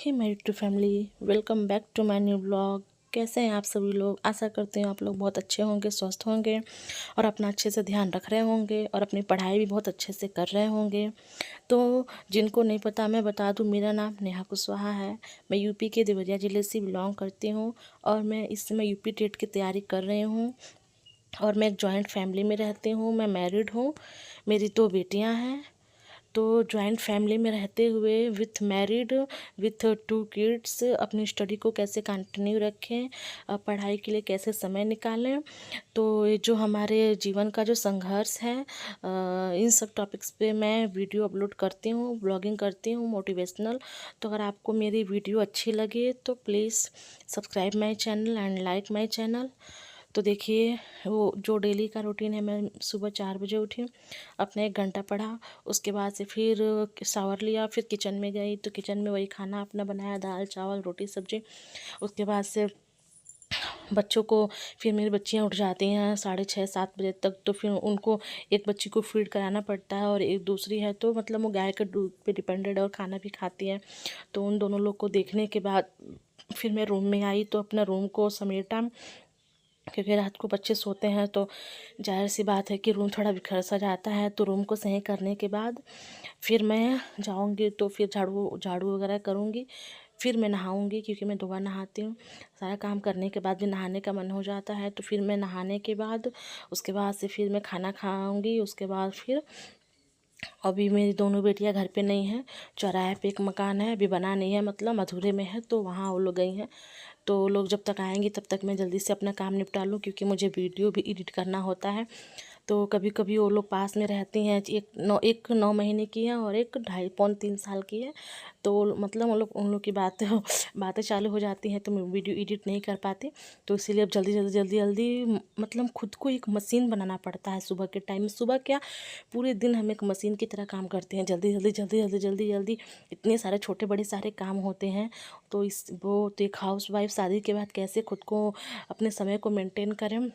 Hey my YouTube family, welcome back to my new blog. कैसे हैं आप सभी लोग? आशा करते हैं आप लोग बहुत अच्छे होंगे, स्वस्थ होंगे और अपना अच्छे से ध्यान रख रहे होंगे और अपनी पढ़ाई भी बहुत अच्छे से कर रहे होंगे। तो जिनको नहीं पता मैं बता दूं, मेरा नाम नेहा कुशवाहा है। मैं यूपी के देवरिया ज़िले से बिलोंग करती हूँ और मैं इस समय यूपी टेट की तैयारी कर रही हूँ। और मैं एक जॉइंट फैमिली में रहती हूँ। मैं मैरिड हूँ, मेरी 2 बेटियाँ हैं। तो जॉइंट फैमिली में रहते हुए विथ मैरिड विथ 2 किड्स अपनी स्टडी को कैसे कंटिन्यू रखें, पढ़ाई के लिए कैसे समय निकालें। तो ये जो हमारे जीवन का जो संघर्ष है, इन सब टॉपिक्स पे मैं वीडियो अपलोड करती हूँ, ब्लॉगिंग करती हूँ मोटिवेशनल। तो अगर आपको मेरी वीडियो अच्छी लगे तो please subscribe my channel and like my channel. तो देखिए, वो जो डेली का रूटीन है, मैं सुबह 4 बजे उठी, अपने 1 घंटा पढ़ा, उसके बाद से फिर शावर लिया, फिर किचन में गई तो किचन में वही खाना अपना बनाया, दाल चावल रोटी सब्जी। उसके बाद से बच्चों को, फिर मेरी बच्चियां उठ जाती हैं 6:30-7 बजे तक, तो फिर उनको एक बच्ची को फीड कराना पड़ता है और एक दूसरी है तो मतलब वो गाय के दूध पे डिपेंडेड है और खाना भी खाती है। तो उन दोनों लोग को देखने के बाद फिर मैं रूम में आई तो अपना रूम को समेटा, क्योंकि रात को बच्चे सोते हैं तो जाहिर सी बात है कि रूम थोड़ा बिखर सा जाता है। तो रूम को सही करने के बाद फिर मैं जाऊंगी तो फिर झाड़ू झाड़ू वगैरह करूंगी, फिर मैं नहाऊंगी क्योंकि मैं 2 बार नहाती हूँ। सारा काम करने के बाद भी नहाने का मन हो जाता है, तो फिर मैं नहाने के बाद उसके बाद से फिर मैं खाना खाऊंगी। उसके बाद फिर अभी मेरी दोनों बेटियां घर पे नहीं हैं, चौराहे पे एक मकान है, अभी बना नहीं है, मतलब अधूरे में है, तो वहाँ वो लोग गई हैं। तो वो लोग जब तक आएंगी तब तक मैं जल्दी से अपना काम निपटा लूँ, क्योंकि मुझे वीडियो भी एडिट करना होता है। तो कभी कभी वो लोग पास में रहती हैं, एक 9 महीने की है और एक 2.5 पौन 3 साल की है। तो मतलब उन लोग की बातें चालू हो जाती हैं तो मैं वीडियो एडिट नहीं कर पाती। तो इसीलिए अब जल्दी जल्दी जल्दी जल्दी मतलब खुद को एक मशीन बनाना पड़ता है। सुबह के टाइम, सुबह क्या, पूरे दिन हम एक मशीन की तरह काम करते हैं, जल्दी जल्दी जल्दी जल्दी जल्दी जल्दी, इतने सारे छोटे बड़े सारे काम होते हैं। तो एक हाउस वाइफ शादी के बाद कैसे खुद को, अपने समय को मेंटेन करें,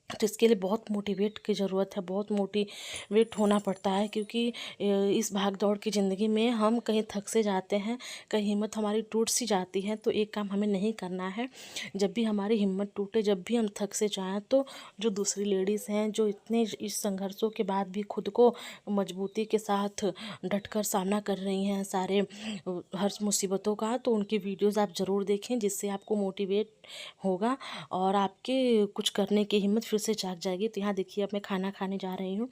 तो इसके लिए बहुत मोटिवेट की ज़रूरत है, बहुत मोटिवेट होना पड़ता है। क्योंकि इस भाग दौड़ की ज़िंदगी में हम कहीं थक से जाते हैं, कहीं हिम्मत हमारी टूट सी जाती है, तो एक काम हमें नहीं करना है। जब भी हमारी हिम्मत टूटे, जब भी हम थक से जाएं, तो जो दूसरी लेडीज़ हैं जो इतने इस संघर्षों के बाद भी खुद को मजबूती के साथ डटकर सामना कर रही हैं सारे हर मुसीबतों का, तो उनकी वीडियोज़ आप ज़रूर देखें, जिससे आपको मोटिवेट होगा और आपके कुछ करने की हिम्मत फिर से जाग जाएगी। तो यहाँ देखिए, अब मैं खाना खाने जा रही हूँ।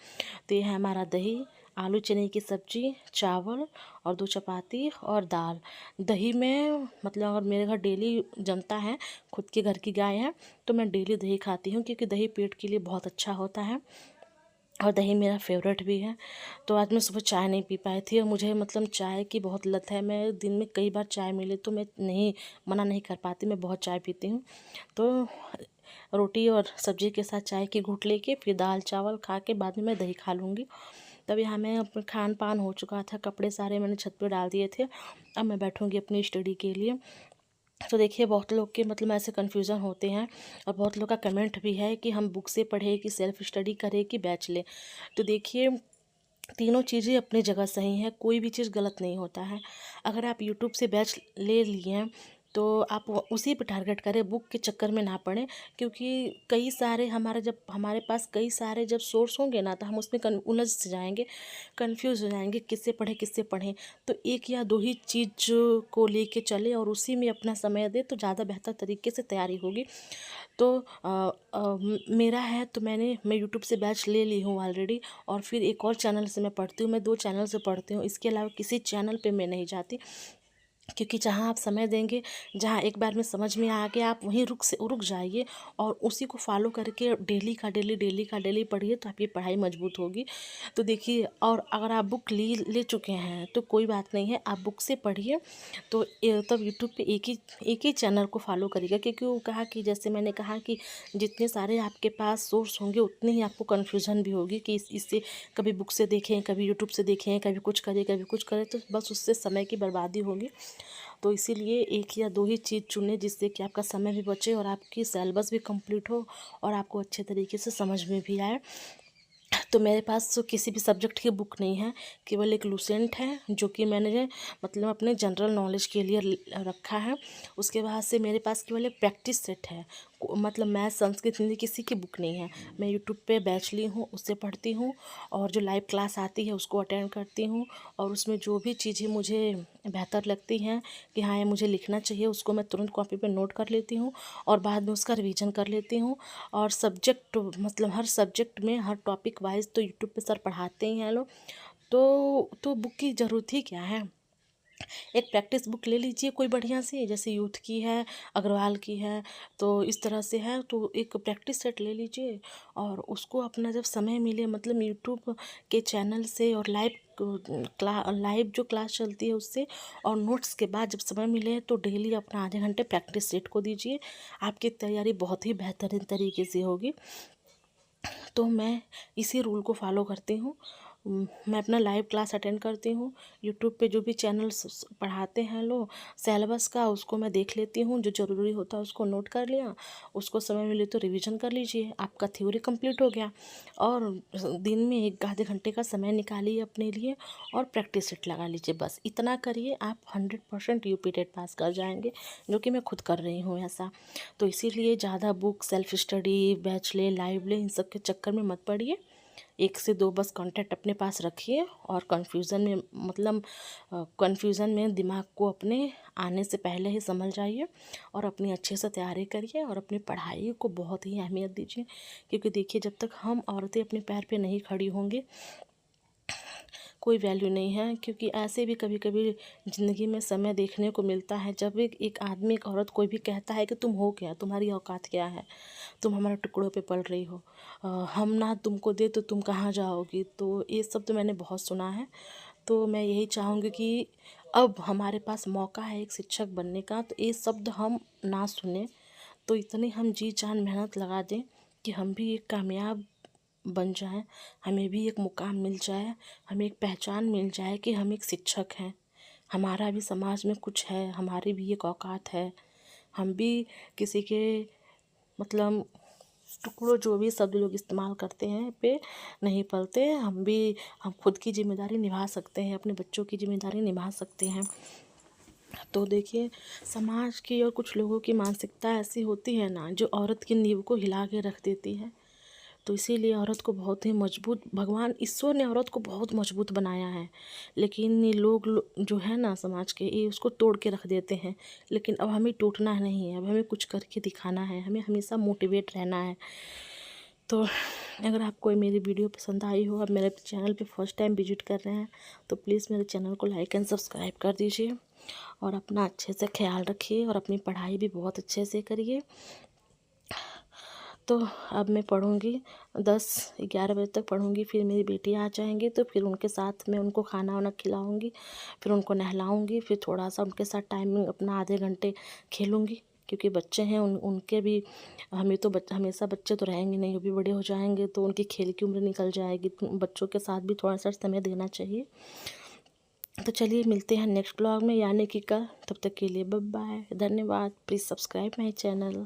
तो ये है हमारा दही, आलू चने की सब्जी, चावल और 2 चपाती और दाल। दही में मतलब अगर मेरे घर डेली जमता है, खुद के घर की गाय है, तो मैं डेली दही खाती हूँ, क्योंकि दही पेट के लिए बहुत अच्छा होता है और दही मेरा फेवरेट भी है। तो आज मैं सुबह चाय नहीं पी पाई थी और मुझे मतलब चाय की बहुत लत है। मैं दिन में कई बार चाय मिले तो मैं नहीं मना नहीं कर पाती, मैं बहुत चाय पीती हूँ। तो रोटी और सब्जी के साथ चाय की घूंट लेके फिर दाल चावल खा के बाद में मैं दही खा लूँगी। तब यहाँ मैं अपना खान पान हो चुका था, कपड़े सारे मैंने छत पे डाल दिए थे। अब मैं बैठूँगी अपनी स्टडी के लिए। तो देखिए, बहुत लोग के मतलब ऐसे कन्फ्यूज़न होते हैं और बहुत लोग का कमेंट भी है कि हम बुक से पढ़े कि सेल्फ स्टडी करें कि बैच लें। तो देखिए, तीनों चीज़ें अपनी जगह सही हैं, कोई भी चीज़ गलत नहीं होता है। अगर आप यूट्यूब से बैच ले लिए हैं तो आप उसी पे टारगेट करें, बुक के चक्कर में ना पड़ें। क्योंकि कई सारे जब हमारे पास कई सारे जब सोर्स होंगे ना, तो हम उसमें उलझ से जाएंगे, कन्फ्यूज़ हो जाएंगे, किससे पढ़ें। तो एक या दो ही चीज़ को लेके चले और उसी में अपना समय दें, तो ज़्यादा बेहतर तरीके से तैयारी होगी। तो मेरा है तो मैं यूट्यूब से बैच ले ली हूँ ऑलरेडी। और फिर एक और चैनल से मैं पढ़ती हूँ, मैं 2 चैनल से पढ़ती हूँ, इसके अलावा किसी चैनल पे मैं नहीं जाती। क्योंकि जहाँ आप समय देंगे, जहाँ एक बार में समझ में आ गया, आप वहीं रुक जाइए और उसी को फॉलो करके डेली पढ़िए, तो आपकी पढ़ाई मजबूत होगी। तो देखिए, और अगर आप बुक ले चुके हैं तो कोई बात नहीं है, आप बुक से पढ़िए। तो तब यूट्यूब पे एक ही चैनल को फॉलो करिएगा, क्योंकि वो कहा कि जैसे मैंने कहा कि जितने सारे आपके पास सोर्स होंगे उतने ही आपको कन्फ्यूज़न भी होगी कि इससे कभी बुक से देखें, कभी यूट्यूब से देखें, कभी कुछ करें, तो बस उससे समय की बर्बादी होगी। तो इसीलिए एक या दो ही चीज़ चुनें, जिससे कि आपका समय भी बचे और आपकी सिलेबस भी कंप्लीट हो और आपको अच्छे तरीके से समझ में भी आए। तो मेरे पास तो किसी भी सब्जेक्ट की बुक नहीं है, केवल एक लूसेंट है जो कि मैंने मतलब अपने जनरल नॉलेज के लिए रखा है। उसके बाद से मेरे पास केवल एक प्रैक्टिस सेट है, मतलब मैथ संस्कृत हिंदी किसी की बुक नहीं है। मैं यूट्यूब पे बैच ली हूँ, उससे पढ़ती हूँ और जो लाइव क्लास आती है उसको अटेंड करती हूँ, और उसमें जो भी चीज़ें मुझे बेहतर लगती हैं कि हाँ ये मुझे लिखना चाहिए, उसको मैं तुरंत कॉपी पे नोट कर लेती हूँ और बाद में उसका रिवीजन कर लेती हूँ। और सब्जेक्ट मतलब हर सब्जेक्ट में हर टॉपिक वाइज तो यूट्यूब पे सर पढ़ाते ही हैं लोग, तो बुक की ज़रूरत ही क्या है। एक प्रैक्टिस बुक ले लीजिए कोई बढ़िया सी, जैसे यूथ की है, अग्रवाल की है, तो इस तरह से है, तो एक प्रैक्टिस सेट ले लीजिए और उसको अपना जब समय मिले मतलब यूट्यूब के चैनल से और लाइव जो क्लास चलती है उससे और नोट्स के बाद जब समय मिले तो डेली अपना आधे घंटे प्रैक्टिस सेट को दीजिए, आपकी तैयारी बहुत ही बेहतरीन तरीके से होगी। तो मैं इसी रूल को फॉलो करती हूँ। मैं अपना लाइव क्लास अटेंड करती हूँ, यूट्यूब पे जो भी चैनल्स पढ़ाते हैं लोग सिलेबस का उसको मैं देख लेती हूँ, जो ज़रूरी होता है उसको नोट कर लिया, उसको समय मिले तो रिवीजन कर लीजिए, आपका थ्योरी कंप्लीट हो गया। और दिन में एक आधे घंटे का समय निकालिए अपने लिए और प्रैक्टिस सेट लगा लीजिए, बस इतना करिए, आप 100% यूपी टेट पास कर जाएंगे, जो कि मैं खुद कर रही हूँ ऐसा। तो इसीलिए ज़्यादा बुक सेल्फ स्टडी बैच ले लाइव ले इन सब के चक्कर में मत पड़िए। 1 से 2 बस कॉन्टैक्ट अपने पास रखिए और कन्फ्यूज़न में दिमाग को अपने आने से पहले ही समझ जाइए और अपनी अच्छे से तैयारी करिए और अपनी पढ़ाई को बहुत ही अहमियत दीजिए। क्योंकि देखिए जब तक हम औरतें अपने पैर पे नहीं खड़ी होंगी कोई वैल्यू नहीं है। क्योंकि ऐसे भी कभी कभी ज़िंदगी में समय देखने को मिलता है जब एक आदमी एक औरत कोई भी कहता है कि तुम हो क्या, तुम्हारी औकात क्या है, तुम हमारे टुकड़ों पे पल रही हो, हम ना तुमको दे तो तुम कहाँ जाओगी। तो ये सब तो मैंने बहुत सुना है। तो मैं यही चाहूँगी कि अब हमारे पास मौका है एक शिक्षक बनने का, तो ये शब्द हम ना सुने, तो इतनी हम जी जान मेहनत लगा दें कि हम भी एक कामयाब बन जाएं, हमें भी एक मुकाम मिल जाए, हमें एक पहचान मिल जाए कि हम एक शिक्षक हैं, हमारा भी समाज में कुछ है, हमारी भी एक औकात है, हम भी किसी के मतलब टुकड़ों जो भी शब्द लोग इस्तेमाल करते हैं पे नहीं पलते, हम खुद की जिम्मेदारी निभा सकते हैं, अपने बच्चों की जिम्मेदारी निभा सकते हैं। तो देखिए समाज की और कुछ लोगों की मानसिकता ऐसी होती है ना जो औरत की नींव को हिला के रख देती है। तो इसीलिए औरत को बहुत ही मजबूत भगवान ईश्वर ने औरत को बहुत मजबूत बनाया है, लेकिन ये जो है ना समाज के ये उसको तोड़ के रख देते हैं। लेकिन अब हमें टूटना नहीं है, अब हमें कुछ करके दिखाना है, हमें हमेशा मोटिवेट रहना है। तो अगर आपको मेरी वीडियो पसंद आई हो, आप मेरे चैनल पे फर्स्ट टाइम विजिट कर रहे हैं तो प्लीज़ मेरे चैनल को लाइक एंड सब्सक्राइब कर दीजिए और अपना अच्छे से ख्याल रखिए और अपनी पढ़ाई भी बहुत अच्छे से करिए। तो अब मैं पढ़ूँगी 10-11 बजे तक पढ़ूँगी, फिर मेरी बेटी आ जाएंगी तो फिर उनके साथ मैं उनको खाना वाना खिलाऊँगी, फिर उनको नहलाऊँगी, फिर थोड़ा सा उनके साथ टाइमिंग अपना आधे घंटे खेलूँगी। क्योंकि बच्चे हैं उनके भी हमें तो हमेशा बच्चे तो रहेंगे नहीं, वो भी बड़े हो जाएंगे तो उनकी खेल की उम्र निकल जाएगी, तो बच्चों के साथ भी थोड़ा सा समय देना चाहिए। तो चलिए मिलते हैं नेक्स्ट ब्लॉग में, यानी कि कल। तब तक के लिए बाय बाय, धन्यवाद। Please subscribe my channel.